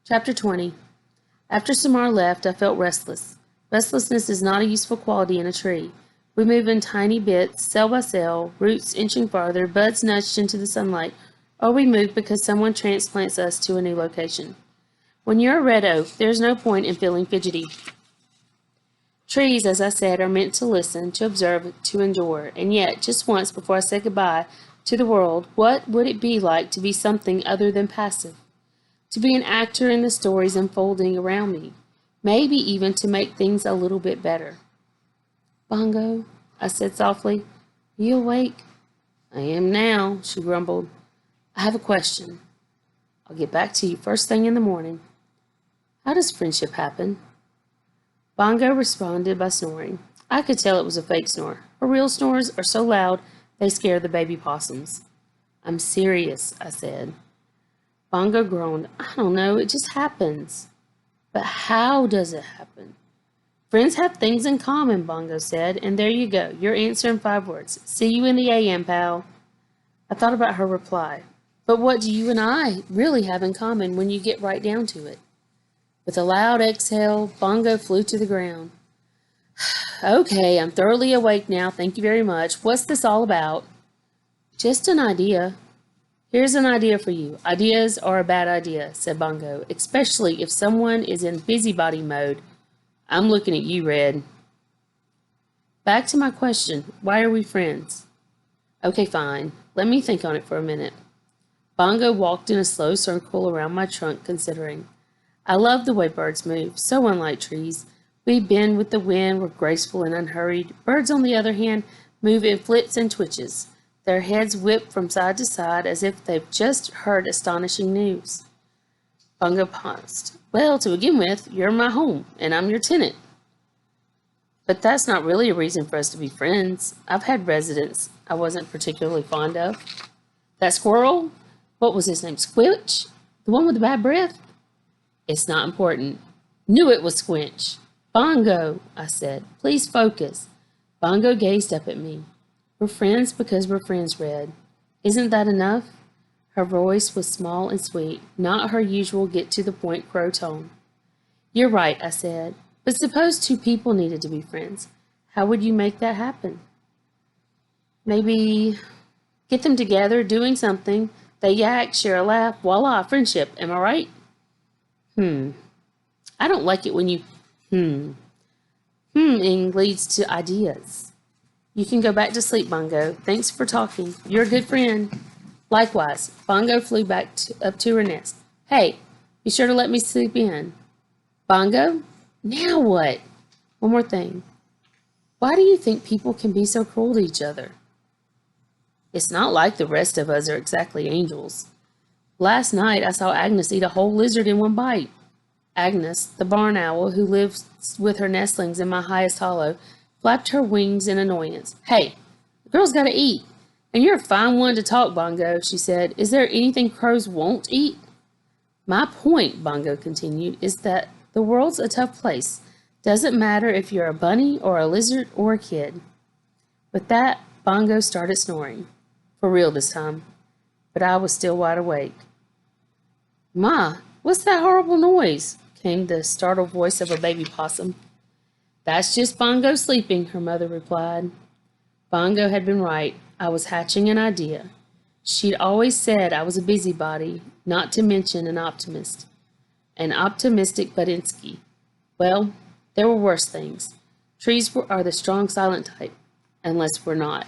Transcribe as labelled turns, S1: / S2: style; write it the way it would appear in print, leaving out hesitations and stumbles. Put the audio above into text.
S1: Chapter 20. After Samar left, I felt restless. Restlessness is not a useful quality in a tree. We move in tiny bits, cell by cell, roots inching farther, buds nudged into the sunlight, or we move because someone transplants us to a new location. When you're a red oak, there's no point in feeling fidgety. Trees, as I said, are meant to listen, to observe, to endure, and yet, just once before I said goodbye to the world, what would it be like to be something other than passive? To be an actor in the stories unfolding around me, maybe even to make things a little bit better. Bongo, I said softly, are you awake? I am now, she grumbled. I have a question. I'll get back to you first thing in the morning. How does friendship happen? Bongo responded by snoring. I could tell it was a fake snore. Her real snores are so loud they scare the baby possums. I'm serious, I said. Bongo groaned. I don't know, it just happens. But how does it happen? Friends have things in common, Bongo said, and there you go, your answer in 5 words. See you in the AM, pal. I thought about her reply. But what do you and I really have in common when you get right down to it? With a loud exhale, Bongo flew to the ground. Okay, I'm thoroughly awake now, thank you very much. What's this all about? Just an idea. Here's an idea for you. Ideas are a bad idea, said Bongo, especially if someone is in busybody mode. I'm looking at you, Red. Back to my question. Why are we friends? Okay, fine. Let me think on it for a minute. Bongo walked in a slow circle around my trunk, considering. I love the way birds move, so unlike trees. We bend with the wind, we're graceful and unhurried. Birds, on the other hand, move in flips and twitches. Their heads whip from side to side as if they've just heard astonishing news. Bongo paused. Well, to begin with, you're my home, and I'm your tenant. But that's not really a reason for us to be friends. I've had residents I wasn't particularly fond of. That squirrel? What was his name? Squinch? The one with the bad breath? It's not important. Knew it was Squinch. Bongo, I said. Please focus. Bongo gazed up at me. We're friends because we're friends, Red. Isn't that enough? Her voice was small and sweet, not her usual get-to-the-point crow tone. You're right, I said. But suppose 2 people needed to be friends. How would you make that happen? Maybe get them together, doing something. They yak, share a laugh, voila, friendship. Am I right? I don't like it when you ing leads to ideas. You can go back to sleep, Bongo. Thanks for talking. You're a good friend. Likewise, Bongo flew back up to her nest. Hey, be sure to let me sleep in. Bongo? Now what? One more thing. Why do you think people can be so cruel to each other? It's not like the rest of us are exactly angels. Last night, I saw Agnes eat a whole lizard in one bite. Agnes, the barn owl who lives with her nestlings in my highest hollow, flapped her wings in annoyance. Hey, the girl's got to eat. And you're a fine one to talk, Bongo, she said. Is there anything crows won't eat? My point, Bongo continued, is that the world's a tough place. Doesn't matter if you're a bunny or a lizard or a kid. With that, Bongo started snoring. For real this time. But I was still wide awake. Ma, what's that horrible noise? Came the startled voice of a baby possum. That's just Bongo sleeping, her mother replied. Bongo had been right. I was hatching an idea. She'd always said I was a busybody, not to mention an optimist. An optimistic Budinsky. Well, there were worse things. Trees are the strong, silent type, unless we're not.